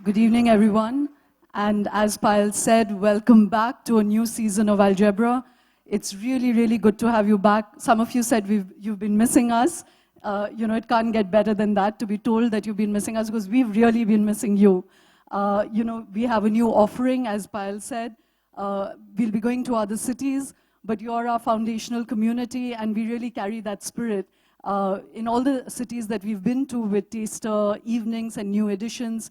Good evening, everyone. And as Payal said, welcome back to a new season of Algebra. It's really, really good to have you back. Some of you said you've been missing us. It can't get better than that to be told that you've been missing us because we've really been missing you. We have a new offering, as Payal said. We'll be going to other cities, but you're our foundational community, and we really carry that spirit. In all the cities that we've been to with taster evenings and new editions,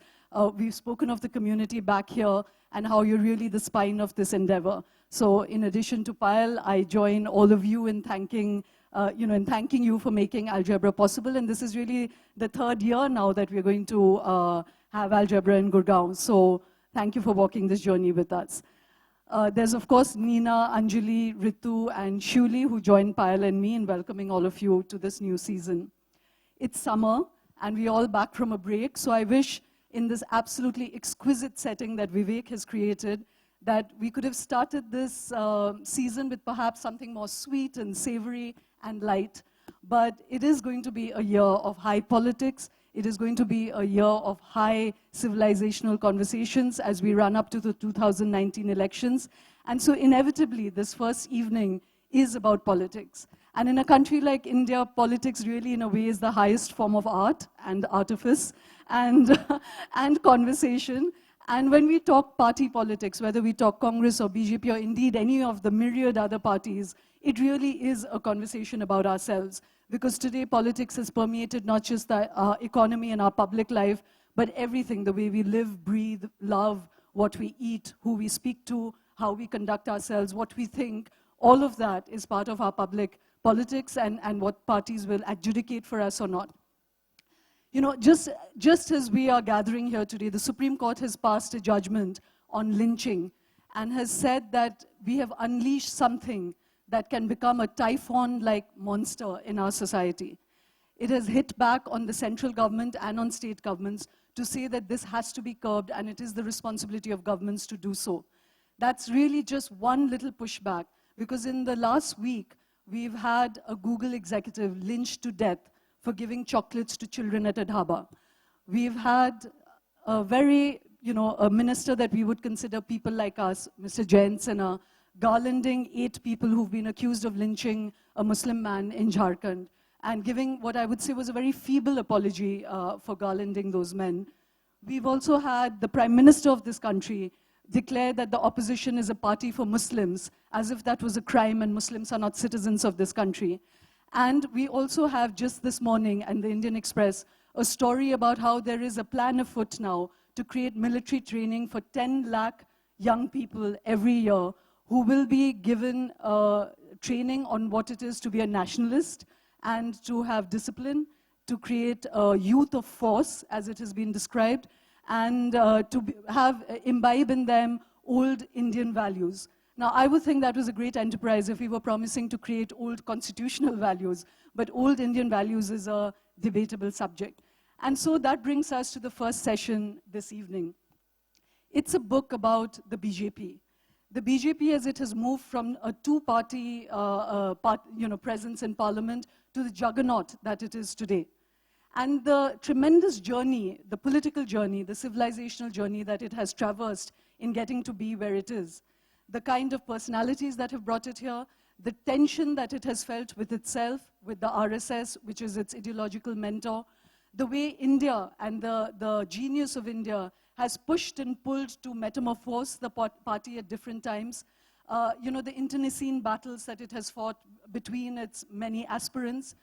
we've spoken of the community back here and how you're really the spine of this endeavor. So in addition to Payal, I join all of you in thanking you for making Algebra possible. And this is really the third year now that we're going to have Algebra in Gurgaon. So thank you for walking this journey with us. There's, of course, Neena, Anjali, Ritu, and Shuli, who joined Payal and me in welcoming all of you to this new season. It's summer, and we're all back from a break, so I wish in this absolutely exquisite setting that Vivek has created, that we could have started this season with perhaps something more sweet and savory and light. But it is going to be a year of high politics. It is going to be a year of high civilizational conversations as we run up to the 2019 elections. And so inevitably, this first evening is about politics. And in a country like India, politics really, in a way, is the highest form of art and artifice and, and conversation. And when we talk party politics, whether we talk Congress or BJP or indeed any of the myriad other parties, it really is a conversation about ourselves. Because today politics has permeated not just our economy and our public life, but everything, the way we live, breathe, love, what we eat, who we speak to, how we conduct ourselves, what we think. All of that is part of our public politics and what parties will adjudicate for us or not. You know, just as we are gathering here today, the Supreme Court has passed a judgment on lynching and has said that we have unleashed something that can become a typhoon-like monster in our society. It has hit back on the central government and on state governments to say that this has to be curbed and it is the responsibility of governments to do so. That's really just one little pushback, because in the last week, we've had a Google executive lynched to death for giving chocolates to children at a dhaba. We've had a a minister that we would consider people like us, Mr. Jayant Sinha, garlanding 8 people who've been accused of lynching a Muslim man in Jharkhand and giving what I would say was a very feeble apology for garlanding those men. We've also had the Prime Minister of this country declare that the opposition is a party for Muslims, as if that was a crime and Muslims are not citizens of this country. And we also have just this morning in the Indian Express a story about how there is a plan afoot now to create military training for 10 lakh young people every year who will be given training on what it is to be a nationalist and to have discipline, to create a youth of force, as it has been described, and imbibe in them old Indian values. Now, I would think that was a great enterprise if we were promising to create old constitutional values, but old Indian values is a debatable subject. And so that brings us to the first session this evening. It's a book about the BJP. The BJP, as it has moved from a two-party presence in parliament to the juggernaut that it is today. And the tremendous journey, the political journey, the civilizational journey that it has traversed in getting to be where it is, the kind of personalities that have brought it here, the tension that it has felt with itself, with the RSS, which is its ideological mentor, the way India and the genius of India has pushed and pulled to metamorphose the party at different times. The internecine battles that it has fought between its many aspirants.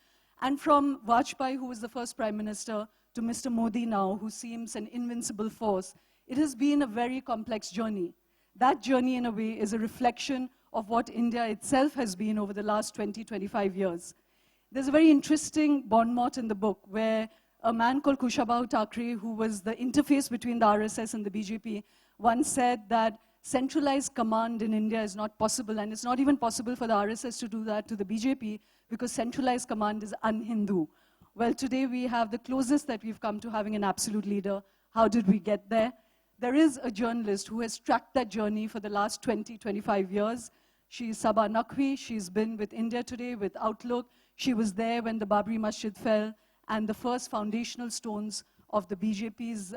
And from Vajpayee, who was the first prime minister, to Mr. Modi now, who seems an invincible force, it has been a very complex journey. That journey, in a way, is a reflection of what India itself has been over the last 20, 25 years. There's a very interesting bon mot in the book where a man called Kushabao Thakre, who was the interface between the RSS and the BJP, once said that centralized command in India is not possible, and it's not even possible for the RSS to do that to the BJP because centralized command is un-Hindu. Well, today we have the closest that we've come to having an absolute leader. How did we get there? There is a journalist who has tracked that journey for the last 20, 25 years. She's Saba Naqvi. She's been with India Today, with Outlook. She was there when the Babri Masjid fell and the first foundational stones of the BJP's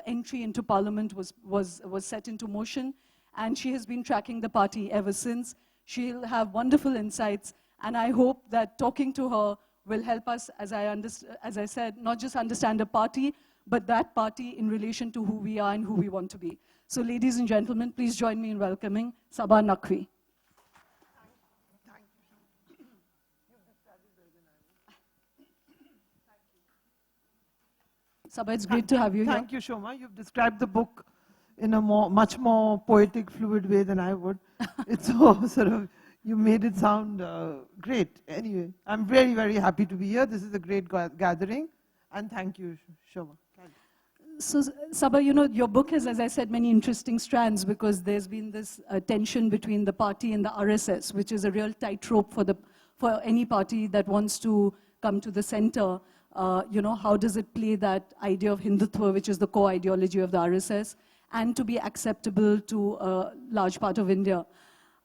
entry into parliament was set into motion, and she has been tracking the party ever since. She'll have wonderful insights, and I hope that talking to her will help us, as I said, not just understand a party, but that party in relation to who we are and who we want to be. So ladies and gentlemen, please join me in welcoming Saba Naqvi. Saba, it's great to have you here. Thank you, Shoma. You've described the book in a much more poetic, fluid way than I would. It's so sort of, you made it sound great. Anyway, I'm very, very happy to be here. This is a great gathering. And thank you, Shoma. So, Saba, you know, your book has, as I said, many interesting strands because there's been this tension between the party and the RSS, which is a real tightrope for any party that wants to come to the center. You know, how does it play that idea of Hindutva, which is the core ideology of the RSS, and to be acceptable to a large part of India?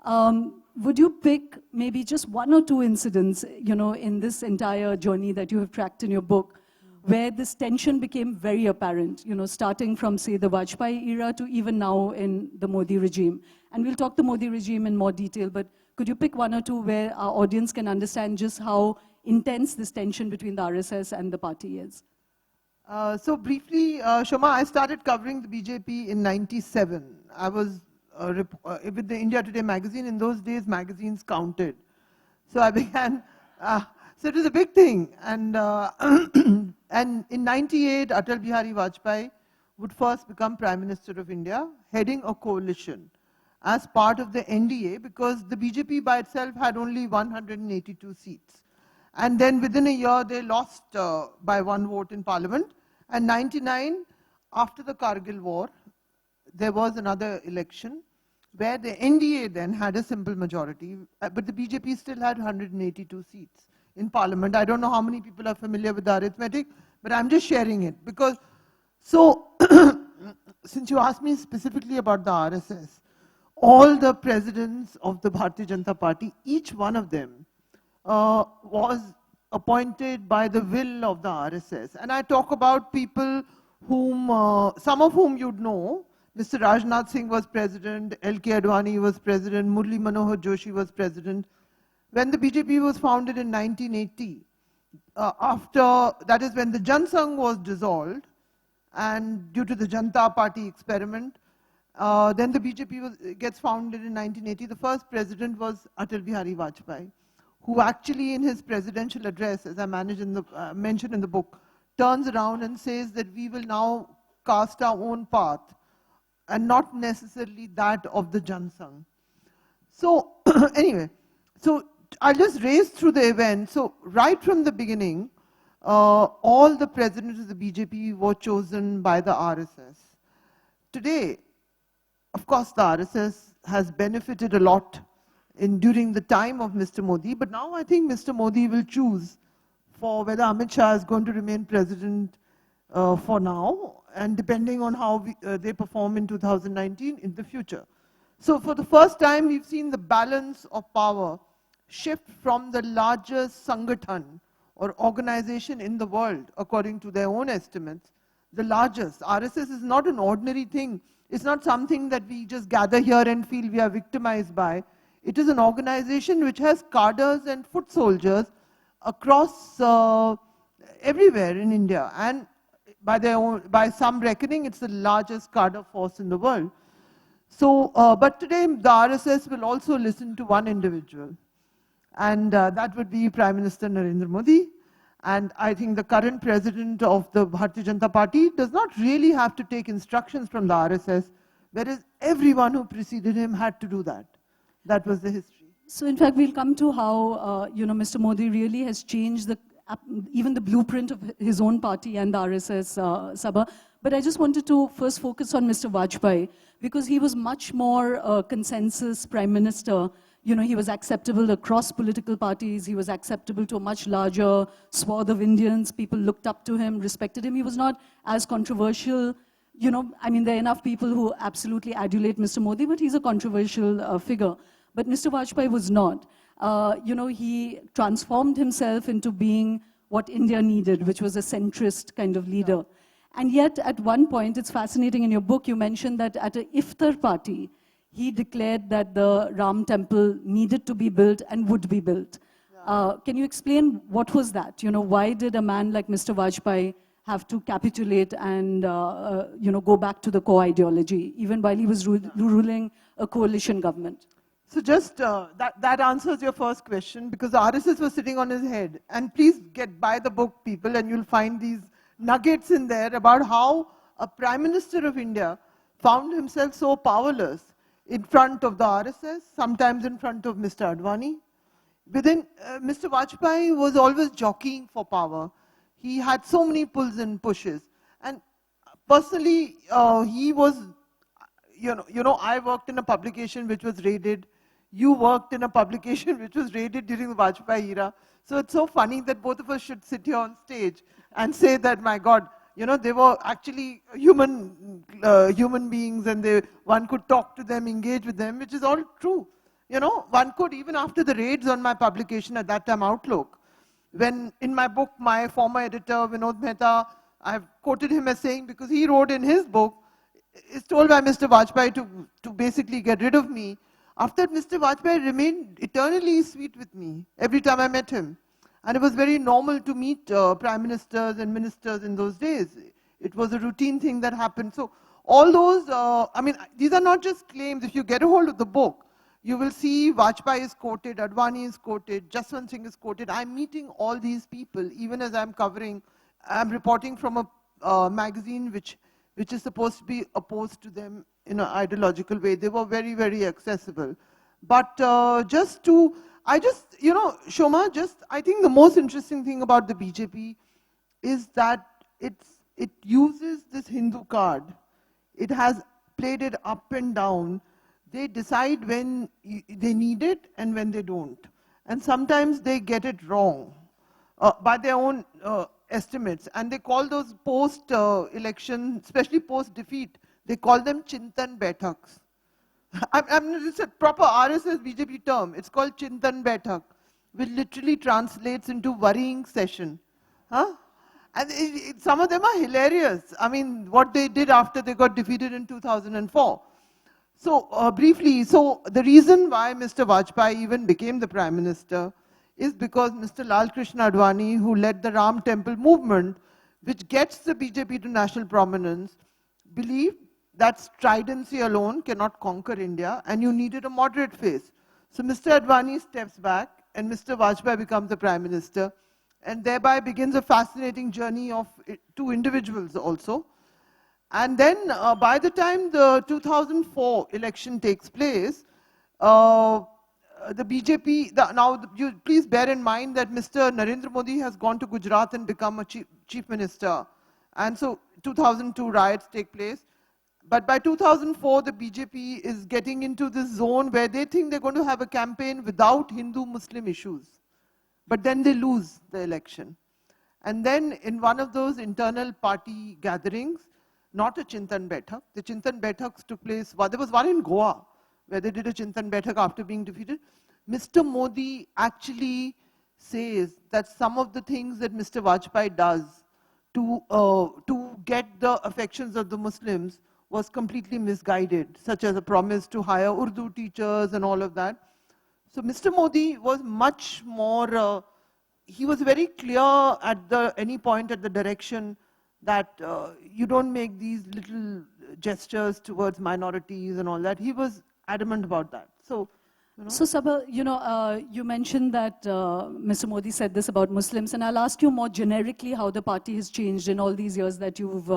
Would you pick maybe just one or two incidents, you know, in this entire journey that you have tracked in your book, where this tension became very apparent, you know, starting from, say, the Vajpayee era to even now in the Modi regime? And we'll talk the Modi regime in more detail, but could you pick one or two where our audience can understand just how intense this tension between the RSS and the party is? So briefly, Shoma, I started covering the BJP in '97. I was with the India Today magazine. In those days, magazines counted. So I began, so it was a big thing. And, and in '98, Atal Bihari Vajpayee would first become Prime Minister of India, heading a coalition as part of the NDA, because the BJP by itself had only 182 seats. And then within a year, they lost by one vote in parliament. And '99, after the Kargil war, there was another election where the NDA then had a simple majority, but the BJP still had 182 seats in parliament. I don't know how many people are familiar with the arithmetic, but I'm just sharing it. Because, so, since you asked me specifically about the RSS, all the presidents of the Bharatiya Janata Party, each one of them, was appointed by the will of the RSS. And I talk about people whom, some of whom you'd know. Mr. Rajnath Singh was president, L.K. Advani was president, Murli Manohar Joshi was president. When the BJP was founded in 1980, that is when the Jan Sangh was dissolved, and due to the Janata Party experiment, then the BJP gets founded in 1980. The first president was Atal Bihari Vajpayee, who actually in his presidential address, as I mentioned in the book, turns around and says that we will now cast our own path and not necessarily that of the Jan Sangh. So anyway, so I'll just race through the event. So right from the beginning, all the presidents of the BJP were chosen by the RSS. Today, of course, the RSS has benefited a lot during the time of Mr. Modi, but now I think Mr. Modi will choose for whether Amit Shah is going to remain president for now, and depending on how they perform in 2019 in the future. So for the first time, we've seen the balance of power shift from the largest Sangathan or organization in the world, according to their own estimates, the largest. RSS is not an ordinary thing. It's not something that we just gather here and feel we are victimized by. It is an organization which has cadres and foot soldiers across everywhere in India. And by some reckoning, it's the largest cadre force in the world. So, but today the RSS will also listen to one individual. And that would be Prime Minister Narendra Modi. And I think the current president of the Bharatiya Janata Party does not really have to take instructions from the RSS, whereas everyone who preceded him had to do that. That was the history. So in fact, we'll come to how you know, Mr. Modi really has changed even the blueprint of his own party and the RSS, Saba. But I just wanted to first focus on Mr. Vajpayee, because he was much more consensus prime minister. You know, he was acceptable across political parties. He was acceptable to a much larger swath of Indians. People looked up to him, respected him. He was not as controversial. You know, I mean, there are enough people who absolutely adulate Mr. Modi, but he's a controversial figure. But Mr. Vajpayee was not. You know, he transformed himself into being what India needed, which was a centrist kind of leader. And yet, at one point, it's fascinating in your book, you mentioned that at an iftar party, he declared that the Ram temple needed to be built and would be built. Can you explain what was that? You know, why did a man like Mr. Vajpayee have to capitulate and go back to the core ideology, even while he was ruling a coalition government? So just that answers your first question, because the RSS was sitting on his head. And please buy the book, people, and you'll find these nuggets in there about how a Prime Minister of India found himself so powerless in front of the RSS, sometimes in front of Mr. Advani. Mr. Vajpayee was always jockeying for power. He had so many pulls and pushes. And personally, he was, I worked in a publication which was raided. You worked in a publication which was raided during the Vajpayee era. So it's so funny that both of us should sit here on stage and say that, my God, they were actually human beings, and one could talk to them, engage with them, which is all true. One could, even after the raids on my publication at that time, Outlook, when in my book, my former editor, Vinod Mehta, I've quoted him as saying, because he wrote in his book, is told by Mr. Vajpayee to basically get rid of me. After Mr. Vajpayee remained eternally sweet with me every time I met him. And it was very normal to meet prime ministers and ministers in those days. It was a routine thing that happened. So all those, these are not just claims. If you get a hold of the book, you will see Vajpayee is quoted, Advani is quoted, Jaswant Singh is quoted. I'm meeting all these people, even as I'm reporting from a magazine which is supposed to be opposed to them in an ideological way. They were very, very accessible. But Shoma, I think the most interesting thing about the BJP is that it uses this Hindu card. It has played it up and down. They decide when they need it and when they don't. And sometimes they get it wrong by their own estimates. And they call those post-election, especially post-defeat, they call them Chintan Baithaks. It's a proper RSS BJP term. It's called Chintan Baithak, which literally translates into worrying session. Huh? And some of them are hilarious. I mean, what they did after they got defeated in 2004. So briefly, the reason why Mr. Vajpayee even became the Prime Minister is because Mr. Lal Krishna Advani, who led the Ram Temple movement, which gets the BJP to national prominence, believed that stridency alone cannot conquer India, and you needed a moderate face. So Mr. Advani steps back, and Mr. Vajpayee becomes the Prime Minister, and thereby begins a fascinating journey of two individuals also. And then by the time the 2004 election takes place, the BJP, please bear in mind that Mr. Narendra Modi has gone to Gujarat and become a chief minister. And so 2002 riots take place. But by 2004, the BJP is getting into this zone where they think they're going to have a campaign without Hindu-Muslim issues. But then they lose the election. And then in one of those internal party gatherings, not a Chintan Baithak, the Chintan Baithaks took place, there was one in Goa, where they did a Chintan Baithak after being defeated. Mr. Modi actually says that some of the things that Mr. Vajpayee does to get the affections of the Muslims was completely misguided, such as a promise to hire Urdu teachers and all of that. So Mr. Modi was much more, he was very clear at any point at the direction that you don't make these little gestures towards minorities and all that. He was adamant about that. So, So Saba, you mentioned that Mr. Modi said this about Muslims, and I'll ask you more generically how the party has changed in all these years that you've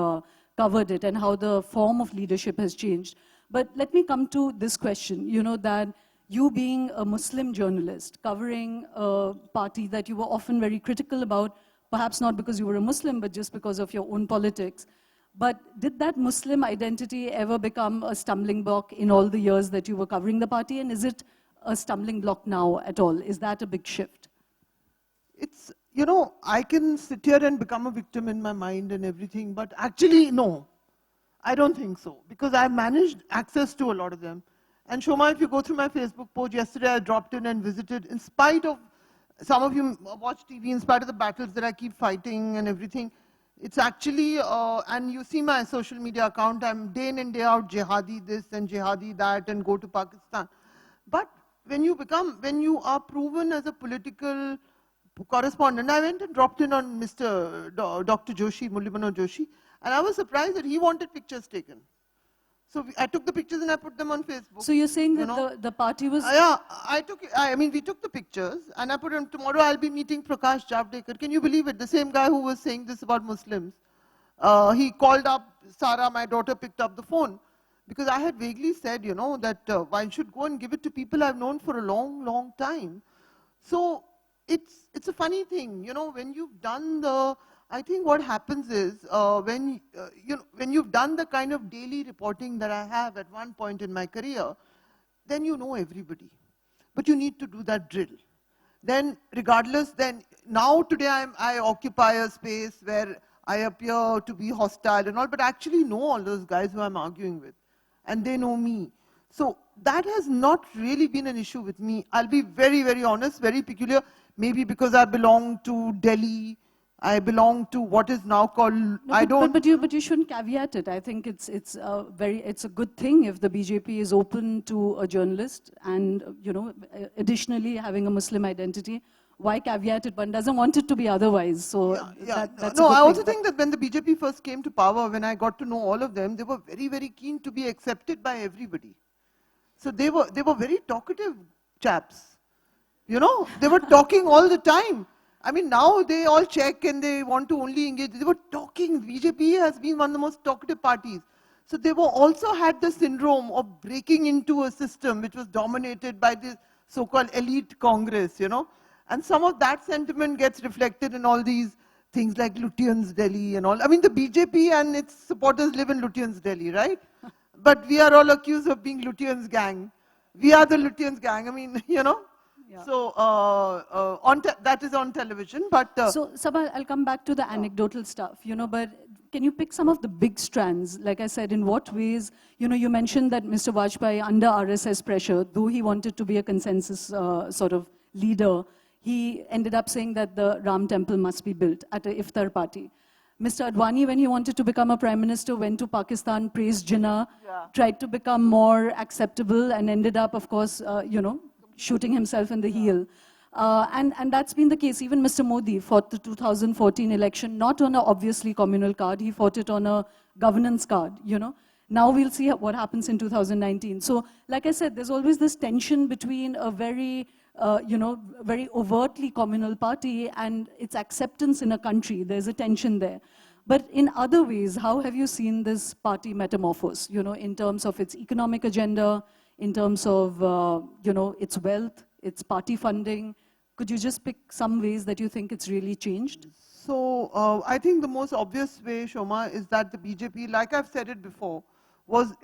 covered it, and how the form of leadership has changed. But let me come to this question, that you being a Muslim journalist, covering a party that you were often very critical about, perhaps not because you were a Muslim, but just because of your own politics. But did that Muslim identity ever become a stumbling block in all the years that you were covering the party? And is it a stumbling block now at all? Is that a big shift? It's, I can sit here and become a victim in my mind and everything, but actually, no. I don't think so, because I've managed access to a lot of them. And Shoma, if you go through my Facebook page, yesterday I dropped in and visited, in spite of, some of you watch TV, in spite of the battles that I keep fighting and everything, It's actually, and you see my social media account, I'm day in and day out jihadi this and jihadi that and go to Pakistan. But when you are proven as a political correspondent, I went and dropped in on Dr. Joshi, Mulli Joshi, and I was surprised that he wanted pictures taken. So I took the pictures and I put them on Facebook. So you're saying that the party was... Yeah, we took the pictures and I put them, tomorrow I'll be meeting Prakash Javadekar. Can you believe it? The same guy who was saying this about Muslims. He called up Sarah, my daughter picked up the phone. Because I had vaguely said, that I should go and give it to people I've known for a long, long time. So it's a funny thing, when you've done I think what happens is, when you've done the kind of daily reporting that I have at one point in my career, then you know everybody. But you need to do that drill. Then regardless, now today I occupy a space where I appear to be hostile and all, but I actually know all those guys who I'm arguing with. And they know me. So that has not really been an issue with me. I'll be very, very honest, very peculiar, maybe because I belong to Delhi, I belong to what is now called, But you shouldn't caveat it. I think it's a good thing if the BJP is open to a journalist and, additionally having a Muslim identity. Why caveat it? One doesn't want it to be otherwise. So that's I also think that when the BJP first came to power, when I got to know all of them, they were very, very keen to be accepted by everybody. So they were very talkative chaps. They were talking all the time. I mean, now they all check and they want to only engage. They were talking. BJP has been one of the most talkative parties. So they were also had the syndrome of breaking into a system which was dominated by this so-called elite Congress, And some of that sentiment gets reflected in all these things like Lutyens Delhi and all. I mean, the BJP and its supporters live in Lutyens Delhi, right? But we are all accused of being Lutyens gang. We are the Lutyens gang. I mean, Yeah. So that is on television. But so Sabas, I'll come back to the anecdotal stuff, but can you pick some of the big strands? Like I said, in what ways, you mentioned that Mr. Vajpayee, under RSS pressure, though he wanted to be a consensus sort of leader, he ended up saying that the Ram temple must be built at a iftar party. Mr. Advani, when he wanted to become a prime minister, went to Pakistan, praised Jinnah, tried to become more acceptable, and ended up, of course, shooting himself in the heel. And that's been the case. Even Mr. Modi fought the 2014 election, not on an obviously communal card, he fought it on a governance card, Now we'll see what happens in 2019. So, like I said, there's always this tension between a very, very overtly communal party and its acceptance in a country. There's a tension there. But in other ways, how have you seen this party metamorphose, in terms of its economic agenda, in terms of, its wealth, its party funding? Could you just pick some ways that you think it's really changed? So I think the most obvious way, Shoma, is that the BJP, like I've said it before, was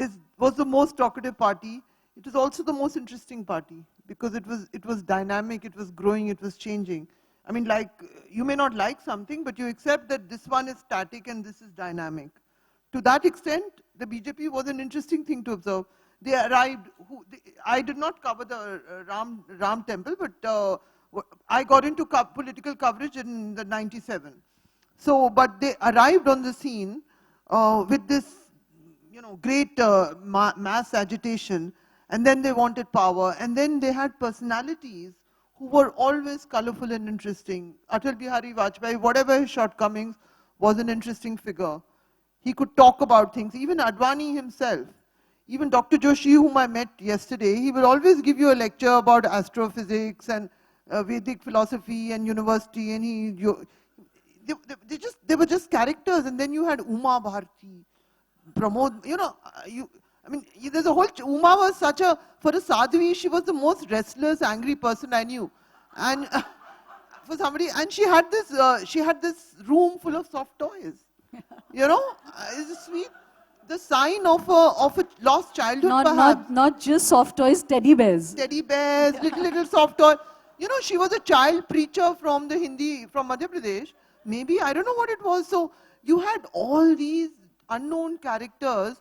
the most talkative party. It was also the most interesting party because it was dynamic, it was growing, it was changing. I mean, like, you may not like something, but you accept that this one is static and this is dynamic. To that extent, the BJP was an interesting thing to observe. They arrived, I did not cover the Ram temple, but I got into political coverage in the 97. So, but they arrived on the scene with this, great mass agitation, and then they wanted power, and then they had personalities who were always colorful and interesting. Atal Bihari Vajpayee, whatever his shortcomings, was an interesting figure. He could talk about things, even Advani himself. Even Dr. Joshi, whom I met yesterday, he will always give you a lecture about astrophysics and Vedic philosophy and university, and they were just characters. And then you had Uma Bharti, Pramod, there's a whole, Uma was such a, for a sadhvi, she was the most restless, angry person I knew. And for somebody, and she had this room full of soft toys. It's sweet. The sign of a lost childhood, perhaps. Not just soft toys, teddy bears. Teddy bears, little soft toys. She was a child preacher from the Hindi, from Madhya Pradesh. Maybe, I don't know what it was. So you had all these unknown characters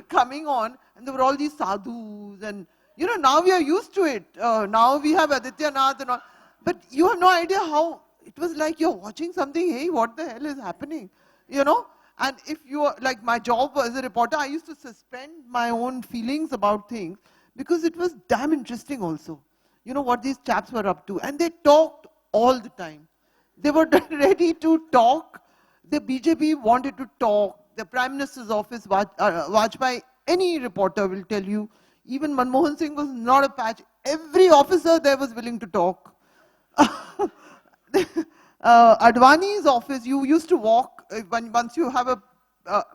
coming on, and there were all these sadhus, and now we are used to it. Now we have Aditya Nath and all. But you have no idea how, it was like you're watching something, hey, what the hell is happening? you know. And if you are, like my job as a reporter, I used to suspend my own feelings about things because it was damn interesting also. You know what these chaps were up to. And they talked all the time. They were ready to talk. The BJP wanted to talk. The Prime Minister's office, Vajpayee, any reporter will tell you, even Manmohan Singh was not a patch. Every officer there was willing to talk. Advani's office, you used to walk, once you have a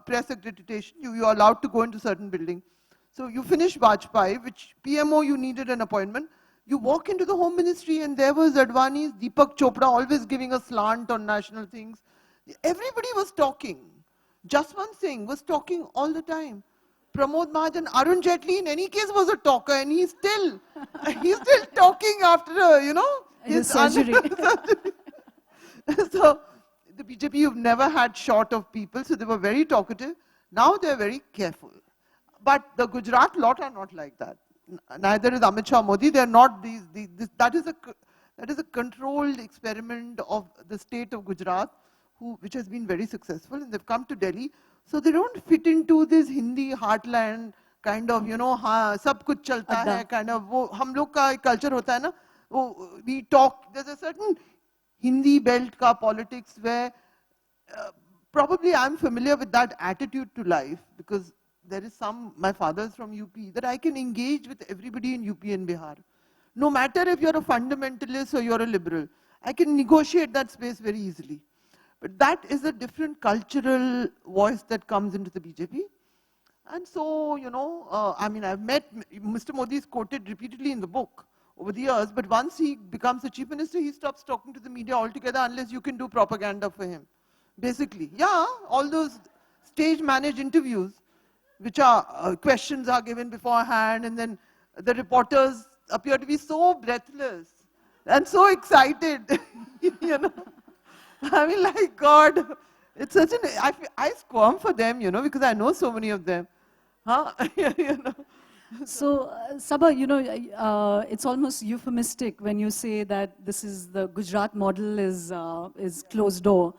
press accreditation, you are allowed to go into certain building. So you finish Vajpayee, which PMO you needed an appointment. You walk into the Home Ministry and there was Advani's Deepak Chopra always giving a slant on national things. Everybody was talking. Jaswant Singh was talking all the time. Pramod Mahajan, Arun Jaitley in any case was a talker and he's still talking after, you know, his surgery. So the BJP, you've never had short of people, so they were very talkative. Now they're very careful. But the Gujarat lot are not like that. Neither is Amit Shah Modi. They're not that is a controlled experiment of the state of Gujarat, which has been very successful, and they've come to Delhi. So they don't fit into this Hindi heartland kind of, you know, sab kuch chalta hai kind of. वो हम लोग का culture होता है ना. We talk. There's a certain Hindi belt ka politics where probably I'm familiar with that attitude to life because there is my father's from UP, that I can engage with everybody in UP and Bihar. No matter if you're a fundamentalist or you're a liberal, I can negotiate that space very easily. But that is a different cultural voice that comes into the BJP. And so, you know, I mean, I've met, Mr. Modi is quoted repeatedly in the book over the years, but once he becomes the chief minister, he stops talking to the media altogether unless you can do propaganda for him. Basically, yeah, all those stage managed interviews, which are questions are given beforehand, and then the reporters appear to be so breathless and so excited, you know. I mean, like, God, it's such an, I squirm for them, you know, because I know so many of them. Huh? You know. So, Saba, you know, it's almost euphemistic when you say that this is the Gujarat model is closed door.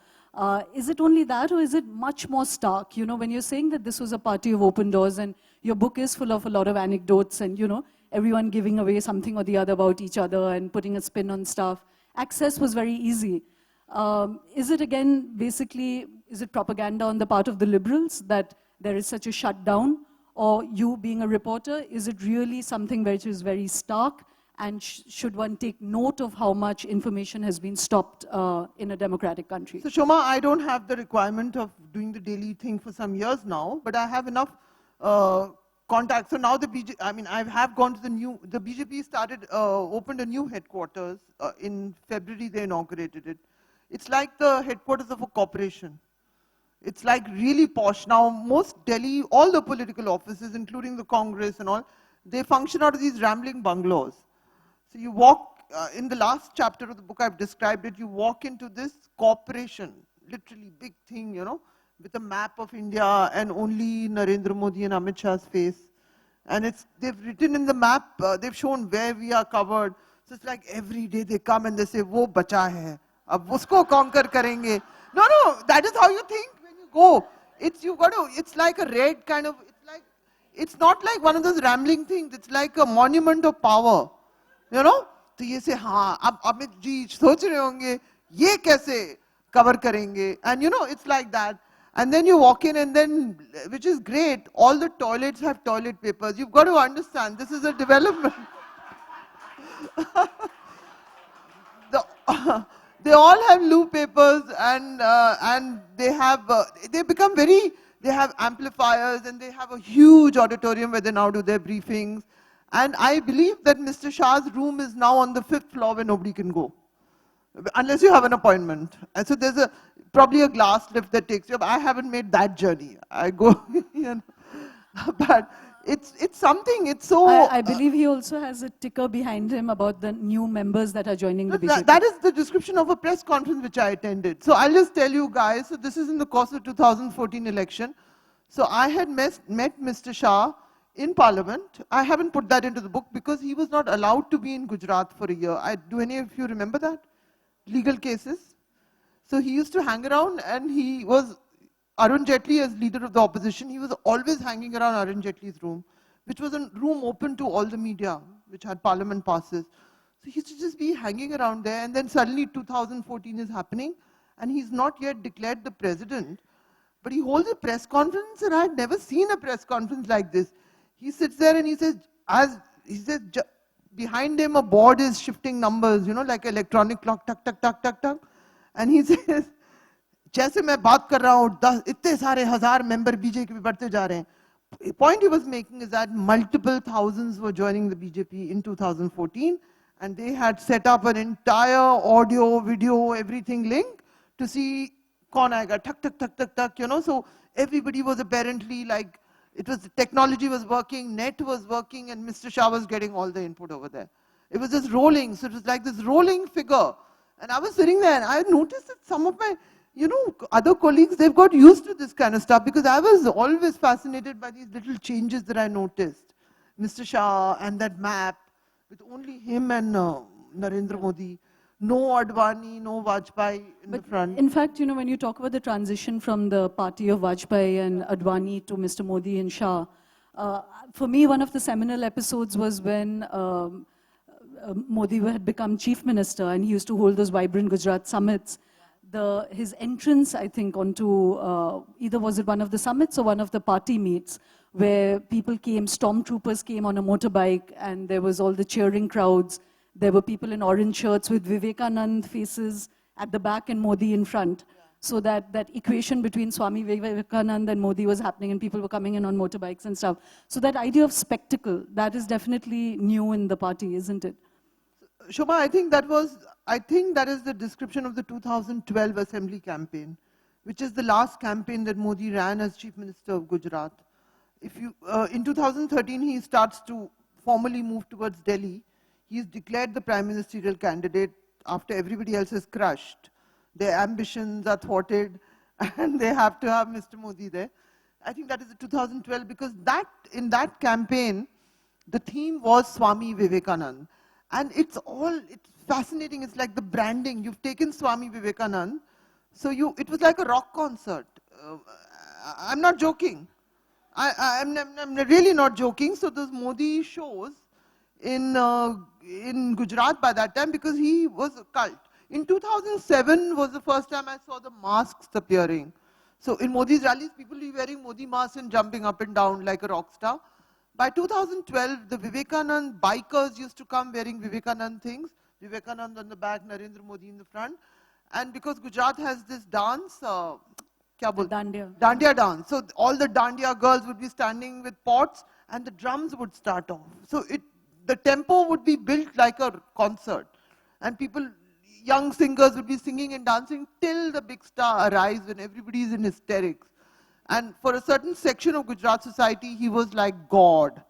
Is it only that, or is it much more stark? You know, when you're saying that this was a party of open doors, and your book is full of a lot of anecdotes, and, you know, everyone giving away something or the other about each other and putting a spin on stuff. Access was very easy. Is it again, basically, is it propaganda on the part of the liberals that there is such a shutdown? Or you being a reporter, is it really something which is very stark? And should one take note of how much information has been stopped in a democratic country? So Shoma, I don't have the requirement of doing the daily thing for some years now, but I have enough contacts. So now I have gone to the BJP opened a new headquarters. In February they inaugurated it. It's like the headquarters of a corporation. It's like really posh. Now, most Delhi, all the political offices, including the Congress and all, they function out of these rambling bungalows. So you walk, in the last chapter of the book I've described it, you walk into this corporation, literally big thing, you know, with a map of India and only Narendra Modi and Amit Shah's face. And they've written in the map, they've shown where we are covered. So it's like every day they come and they say, wo bacha hai, ab usko conquer karenge. No, that is how you think. Go. It's like a red kind of, it's not like one of those rambling things. It's like a monument of power. You know? So you say, हाँ, अब अमित जी सोच रहे होंगे, ये कैसे cover करेंगे? And you know, it's like that. And then you walk in and then, which is great, all the toilets have toilet papers. You've got to understand, this is a development. They all have loo papers and they have amplifiers and they have a huge auditorium where they now do their briefings. And I believe that Mr. Shah's room is now on the 5th floor where nobody can go, unless you have an appointment. And so there's probably a glass lift that takes you up. I haven't made that journey. I go, you know, but it's something, it's so... I believe he also has a ticker behind him about the new members that are joining the BJP. That is the description of a press conference which I attended. So I'll just tell you guys, so this is in the course of 2014 election. So I had met Mr. Shah in Parliament. I haven't put that into the book because he was not allowed to be in Gujarat for a year. Do any of you remember that? Legal cases. So he used to hang around and he was Arun Jaitley as leader of the opposition, he was always hanging around Arun Jaitley's room, which was a room open to all the media, which had parliament passes. So he used to just be hanging around there, and then suddenly 2014 is happening, and he's not yet declared the president, but he holds a press conference, and I had never seen a press conference like this. He sits there and he says, behind him a board is shifting numbers, you know, like electronic clock, tuck, tuck, tuck, tuck, tuck. And he says, जैसे मैं बात कर रहा हूँ, इतने सारे हजार member BJP बढ़ते जा रहे हैं. The point he was making is that multiple thousands were joining the BJP in 2014, and they had set up an entire audio, video, everything link to see kaun aayega, tuck, tuck, tuck, tuck, tuck, you know. So everybody was apparently like, it was, technology was working, net was working, and Mr. Shah was getting all the input over there. It was just rolling, so it was like this rolling figure. And I was sitting there, and I noticed that some of my, you know, other colleagues, they've got used to this kind of stuff, because I was always fascinated by these little changes that I noticed. Mr. Shah and that map, with only him and Narendra Modi. No Advani, no Vajpayee in the front. In fact, you know, when you talk about the transition from the party of Vajpayee and Advani to Mr. Modi and Shah, for me, one of the seminal episodes was when Modi had become chief minister, and he used to hold those vibrant Gujarat summits. His entrance, I think, onto either was it one of the summits or one of the party meets, where people came, stormtroopers came on a motorbike, and there was all the cheering crowds. There were people in orange shirts with Vivekanand faces at the back and Modi in front. Yeah. So that equation between Swami Vivekanand and Modi was happening, and people were coming in on motorbikes and stuff. So that idea of spectacle, that is definitely new in the party, isn't it? Shoma, I think that is the description of the 2012 Assembly campaign, which is the last campaign that Modi ran as Chief Minister of Gujarat. In 2013, he starts to formally move towards Delhi. He's declared the prime ministerial candidate after everybody else is crushed. Their ambitions are thwarted, and they have to have Mr. Modi there. I think that is the 2012, because in that campaign, the theme was Swami Vivekanand. And it's fascinating. It's like the branding. You've taken Swami Vivekanand, so it was like a rock concert. I'm not joking. I'm really not joking. So those Modi shows in Gujarat by that time, because he was a cult. In 2007 was the first time I saw the masks appearing. So in Modi's rallies, people were wearing Modi masks and jumping up and down like a rock star. By 2012, the Vivekanand bikers used to come wearing Vivekanand things. Vivekanand on the back, Narendra Modi in the front. And because Gujarat has this dance, Dandiya. Dandiya dance. So all the Dandiya girls would be standing with pots, and the drums would start off. So the tempo would be built like a concert. And young singers would be singing and dancing till the big star arrives, when everybody is in hysterics. And for a certain section of Gujarat society, he was like God.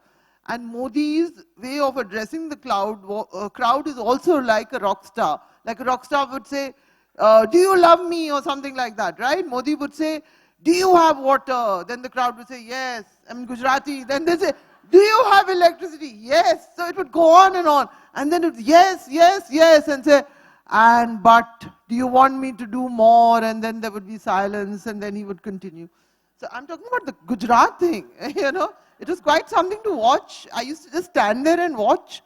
And Modi's way of addressing the crowd is also like a rock star. Like a rock star would say, do you love me, or something like that, right? Modi would say, do you have water? Then the crowd would say, yes. I mean, Gujarati. Then they say, do you have electricity? Yes. So it would go on. And then it would, yes, yes, yes. And say, but do you want me to do more? And then there would be silence, and then he would continue. So I'm talking about the Gujarat thing, you know. It was quite something to watch. I used to just stand there and watch.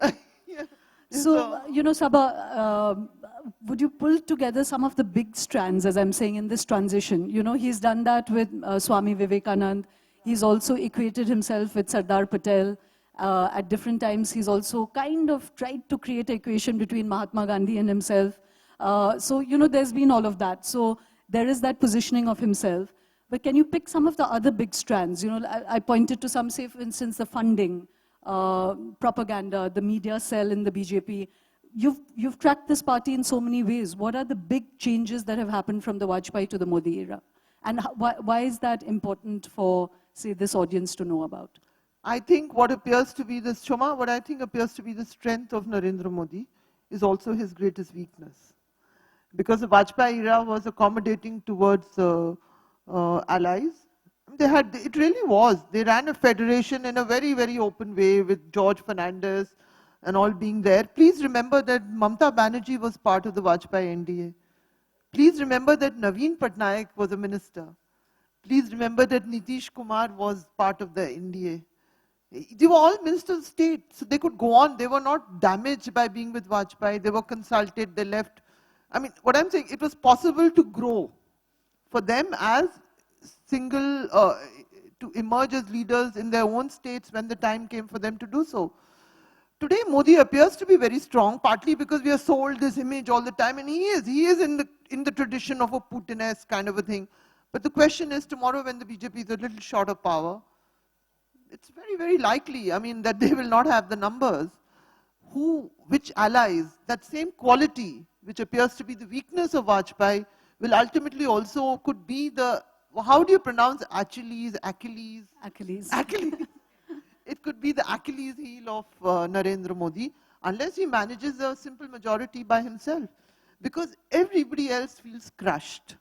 Yeah. So, you know, Saba, would you pull together some of the big strands, as I'm saying, in this transition? You know, he's done that with Swami Vivekanand. He's also equated himself with Sardar Patel. At different times, he's also kind of tried to create an equation between Mahatma Gandhi and himself. So, you know, there's been all of that. So there is that positioning of himself. But can you pick some of the other big strands? You know, I pointed to some, say, for instance, the funding, propaganda, the media cell in the BJP. You've tracked this party in so many ways. What are the big changes that have happened from the Vajpayee to the Modi era? And why is that important for, say, this audience to know about? I think what appears to be what I think appears to be the strength of Narendra Modi is also his greatest weakness. Because the Vajpayee era was accommodating towards allies. It really was. They ran a federation in a very, very open way with George Fernandez and all being there. Please remember that Mamata Banerjee was part of the Vajpayee NDA. Please remember that Naveen Patnaik was a minister. Please remember that Nitish Kumar was part of the NDA. They were all ministers of state, so they could go on. They were not damaged by being with Vajpayee. They were consulted, they left. I mean, what I'm saying, it was possible to grow for them as single, to emerge as leaders in their own states when the time came for them to do so. Today, Modi appears to be very strong, partly because we are sold this image all the time, and he is in the tradition of a Putin-esque kind of a thing. But the question is, tomorrow when the BJP is a little short of power, it's very, very likely, I mean, that they will not have the numbers. Which allies, that same quality, which appears to be the weakness of Vajpayee, will ultimately also could be the, how do you pronounce Achilles? It could be the Achilles heel of Narendra Modi, unless he manages a simple majority by himself. Because everybody else feels crushed.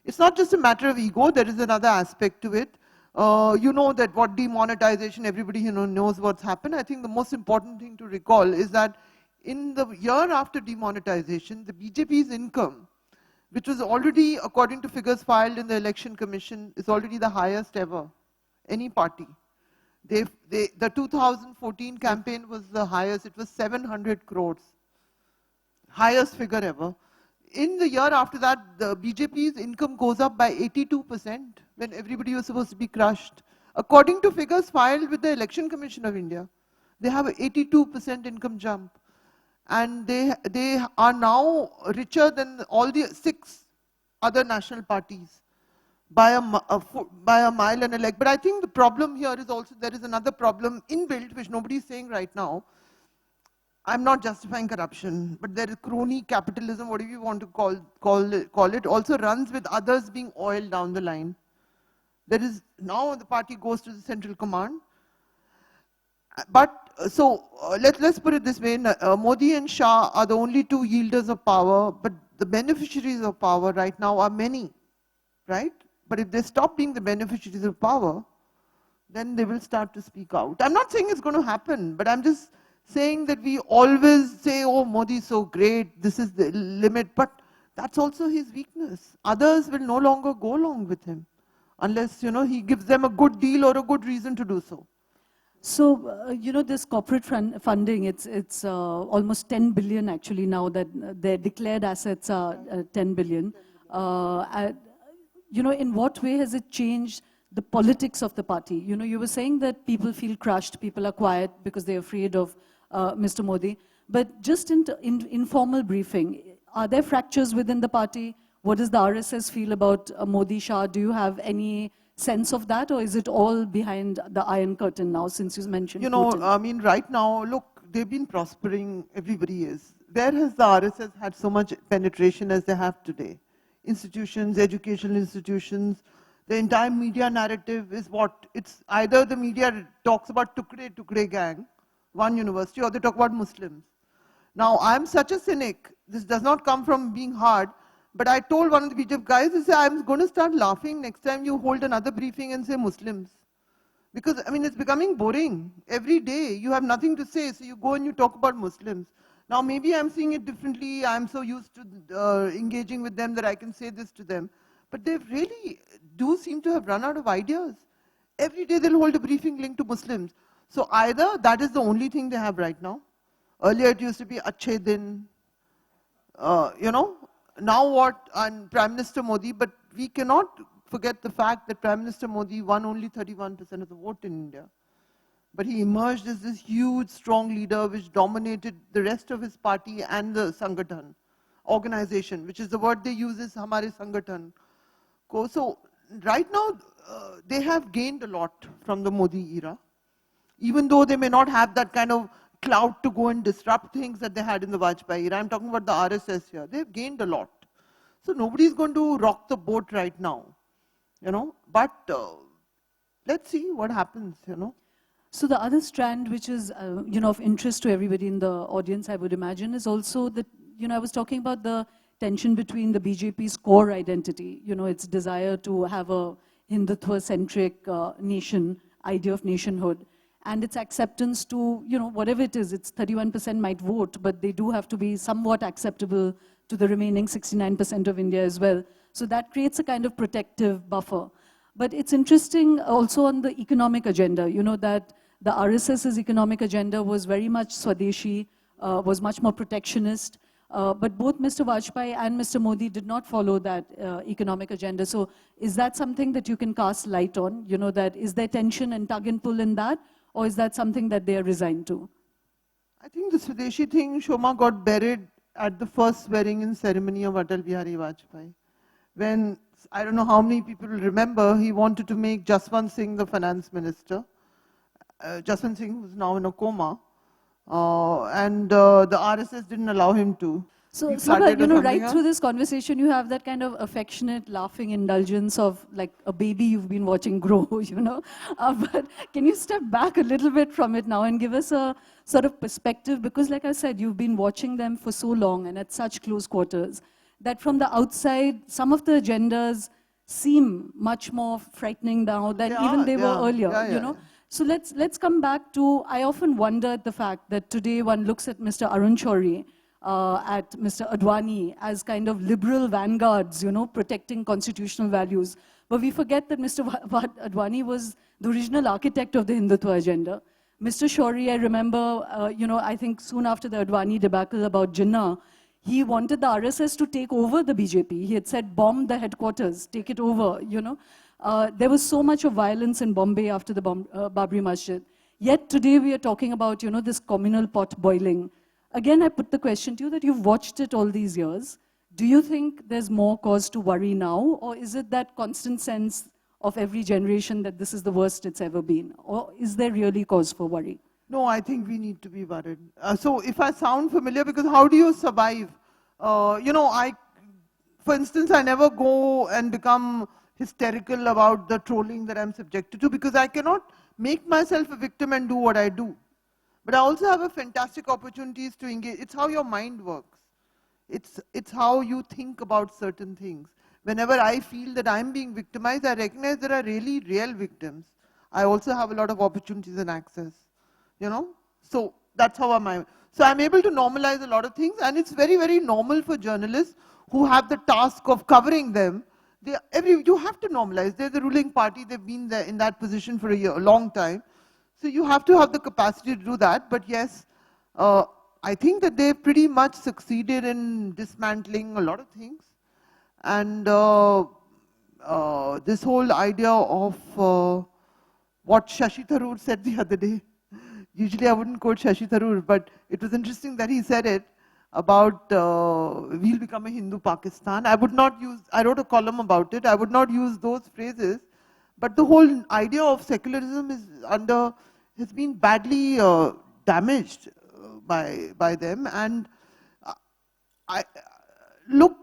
It's not just a matter of ego, there is another aspect to it. You know that what demonetization, everybody knows what's happened. I think the most important thing to recall is that in the year after demonetization, the BJP's income, which was already, according to figures filed in the Election Commission, is already the highest ever, any party. The 2014 campaign was the highest, it was 700 crores. Highest figure ever. In the year after that, the BJP's income goes up by 82% when everybody was supposed to be crushed. According to figures filed with the Election Commission of India, they have an 82% income jump. And they are now richer than all the 6 other national parties by a mile and a leg. But I think the problem here is also, there is another problem inbuilt, which nobody is saying right now. I'm not justifying corruption, but there is crony capitalism, whatever you want to call it, also runs with others being oiled down the line. There is, now the party goes to the central command. But, so, let's put it this way, Modi and Shah are the only 2 yielders of power, but the beneficiaries of power right now are many, right? But if they stop being the beneficiaries of power, then they will start to speak out. I'm not saying it's going to happen, but I'm just saying that we always say, oh, Modi is so great, this is the limit, but that's also his weakness. Others will no longer go along with him, unless, he gives them a good deal or a good reason to do so. So, this corporate funding, it's almost 10 billion actually now that their declared assets are 10 billion. In what way has it changed the politics of the party? You were saying that people feel crushed, people are quiet because they're afraid of Mr. Modi. But just in informal briefing, are there fractures within the party? What does the RSS feel about Modi Shah? Do you have any sense of that, or is it all behind the Iron Curtain now, since you mentioned Putin? I mean, right now, look, they've been prospering, everybody is. Where has the RSS had so much penetration as they have today? Institutions, educational institutions, the entire media narrative is what? It's either the media talks about Tukre gang, one university, or they talk about Muslims. Now, I'm such a cynic, this does not come from being hard, but I told one of the BJP guys, I said, I'm going to start laughing next time you hold another briefing and say Muslims. Because, I mean, it's becoming boring. Every day you have nothing to say, so you go and you talk about Muslims. Now, maybe I'm seeing it differently. I'm so used to engaging with them that I can say this to them. But they really do seem to have run out of ideas. Every day they'll hold a briefing linked to Muslims. So either that is the only thing they have right now. Earlier it used to be Achhe Din, Now what, and Prime Minister Modi, but we cannot forget the fact that Prime Minister Modi won only 31% of the vote in India. But he emerged as this huge, strong leader which dominated the rest of his party and the Sangathan organization, which is the word they use is Hamare Sangathan. So right now, they have gained a lot from the Modi era, even though they may not have that kind of clout to go and disrupt things that they had in the Vajpayee era. I'm talking about the RSS here. They've gained a lot. So nobody's going to rock the boat right now, But let's see what happens, So the other strand, which is, of interest to everybody in the audience, I would imagine, is also that, I was talking about the tension between the BJP's core identity, its desire to have a Hindutva-centric nation, idea of nationhood, and its acceptance to, whatever it is, it's 31% might vote, but they do have to be somewhat acceptable to the remaining 69% of India as well. So that creates a kind of protective buffer. But it's interesting also on the economic agenda, you know, that the RSS's economic agenda was very much Swadeshi, was much more protectionist. But both Mr. Vajpayee and Mr. Modi did not follow that economic agenda. So is that something that you can cast light on? You know, that is there tension and tug and pull in that? Or is that something that they are resigned to? I think the Swadeshi thing, Shoma, got buried at the first swearing-in ceremony of Atal Bihari Vajpayee. When, I don't know how many people remember, he wanted to make Jaswant Singh the finance minister. Jaswant Singh was now in a coma. And the RSS didn't allow him to. So, Sabas, you know, right through this conversation, you have that kind of affectionate, laughing indulgence of like a baby you've been watching grow, you know. But can you step back a little bit from it now and give us a sort of perspective? Because like I said, you've been watching them for so long and at such close quarters that from the outside, some of the agendas seem much more frightening now than even they were earlier, you know. So let's come back to, I often wonder at the fact that today one looks at Mr. Arun Shourie, at Mr. Advani as kind of liberal vanguards, you know, protecting constitutional values. But we forget that Mr. Advani was the original architect of the Hindutva agenda. Mr. Shourie, I remember, you know, I think soon after the Advani debacle about Jinnah, he wanted the RSS to take over the BJP. He had said, bomb the headquarters, take it over, you know. There was so much of violence in Bombay after the Babri Masjid. Yet today we are talking about, you know, this communal pot boiling. Again, I put the question to you that you've watched it all these years. Do you think there's more cause to worry now? Or is it that constant sense of every generation that this is the worst it's ever been? Or is there really cause for worry? No, I think we need to be worried. So if I sound familiar, because how do you survive? You know, for instance, I never go and become hysterical about the trolling that I'm subjected to because I cannot make myself a victim and do what I do. But I also have a fantastic opportunities to engage. It's how your mind works. It's how you think about certain things. Whenever I feel that I'm being victimized, I recognize there are really real victims. I also have a lot of opportunities and access, you know. So that's how so I'm able to normalize a lot of things, and it's very, very normal for journalists who have the task of covering them. You have to normalize. They're the ruling party. They've been there in that position for a long time. So you have to have the capacity to do that. But yes, I think that they pretty much succeeded in dismantling a lot of things. And this whole idea of what Shashi Tharoor said the other day. Usually I wouldn't quote Shashi Tharoor, but it was interesting that he said it about we'll become a Hindu Pakistan. I wrote a column about it. I would not use those phrases. But the whole idea of secularism has been badly damaged by them. And look,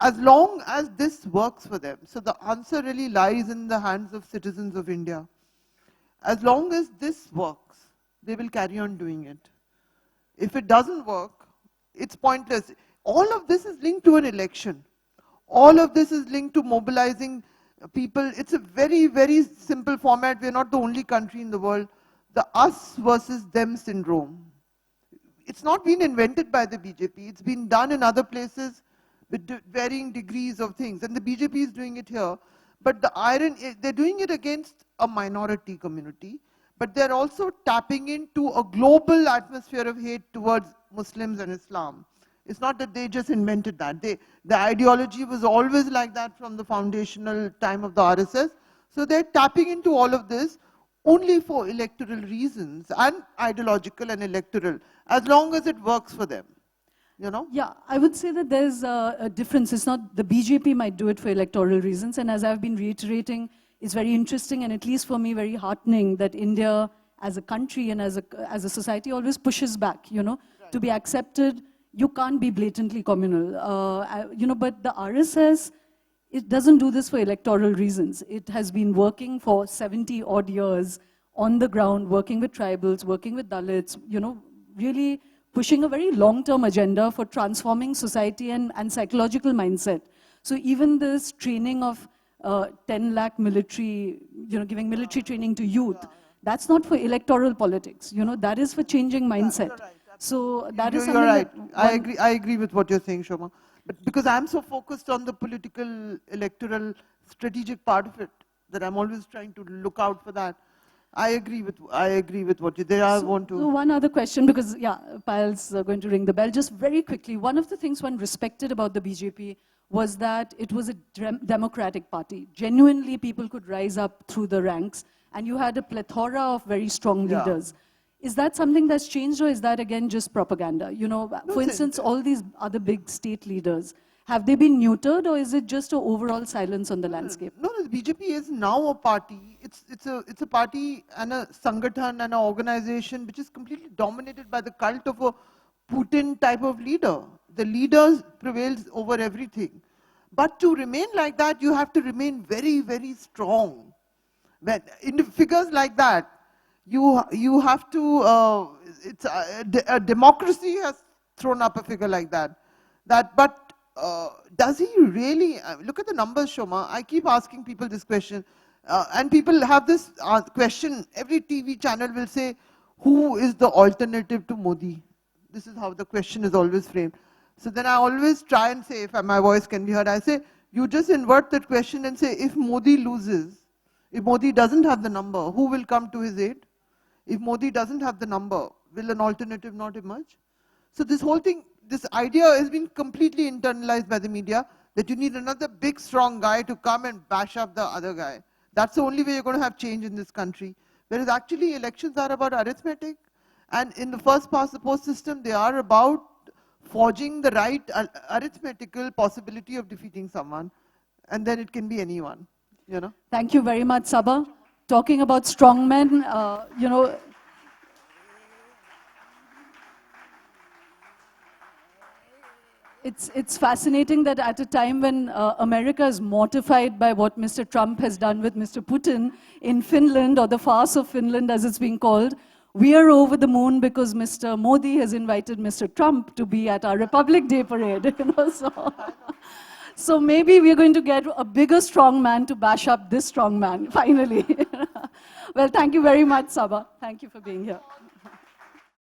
as long as this works for them, so the answer really lies in the hands of citizens of India. As long as this works, they will carry on doing it. If it doesn't work, it's pointless. All of this is linked to an election. All of this is linked to mobilizing people. It's a very, very simple format. We're not the only country in the world. The us versus them syndrome. It's not been invented by the BJP. It's been done in other places with varying degrees of things. And the BJP is doing it here. But the irony, they're doing it against a minority community. But they're also tapping into a global atmosphere of hate towards Muslims and Islam. It's not that they just invented that. The ideology was always like that from the foundational time of the RSS. So they're tapping into all of this only for electoral reasons and ideological and electoral, as long as it works for them. You know? Yeah, I would say that there's a difference. It's not, the BJP might do it for electoral reasons, and as I've been reiterating, it's very interesting and at least for me very heartening that India as a country and as a society always pushes back, you know, right. To be accepted, you can't be blatantly communal. You know, but the RSS, it doesn't do this for electoral reasons. It has been working for 70 odd years on the ground, working with tribals, working with Dalits, you know, really pushing a very long-term agenda for transforming society and psychological mindset. So even this training of 10 lakh military, you know, giving military training to youth, that's not for electoral politics, you know, that is for changing mindset. You're right. So that is something you're right. that I agree with what you're saying, Shoma. But because I'm so focused on the political, electoral, strategic part of it, that I'm always trying to look out for that. I agree with what you, there I want to. So one other question, because yeah, Payal's going to ring the bell. Just very quickly, one of the things one respected about the BJP was that it was a democratic party. Genuinely, people could rise up through the ranks, and you had a plethora of very strong leaders. Is that something that's changed, or is that again just propaganda? You know, for instance, all these other big state leaders, have they been neutered, or is it just an overall silence on the landscape? No, the BJP is now a party. It's a party and a sangathan and an organization which is completely dominated by the cult of a Putin type of leader. The leader prevails over everything. But to remain like that, you have to remain very, very strong. When in figures like that, you have to. A democracy has thrown up a figure like that. But does he really, look at the numbers, Shoma. I keep asking people this question, and people have this question, every TV channel will say, who is the alternative to Modi? This is how the question is always framed. So then I always try and say, if my voice can be heard, I say, you just invert that question and say, if Modi loses, if Modi doesn't have the number, who will come to his aid? If Modi doesn't have the number, will an alternative not emerge? So this whole thing, this idea has been completely internalized by the media that you need another big, strong guy to come and bash up the other guy. That's the only way you're going to have change in this country. Whereas actually elections are about arithmetic. And in the first past the post system, they are about forging the right arithmetical possibility of defeating someone. And then it can be anyone, you know. Thank you very much, Saba. Talking about strong men, you know, it's fascinating that at a time when America is mortified by what Mr. Trump has done with Mr. Putin in Finland, or the farce of Finland as it's being called, we are over the moon because Mr. Modi has invited Mr. Trump to be at our Republic Day parade. You know, so maybe we're going to get a bigger strong man to bash up this strong man, finally. Well, thank you very much, Saba. Thank you for being here.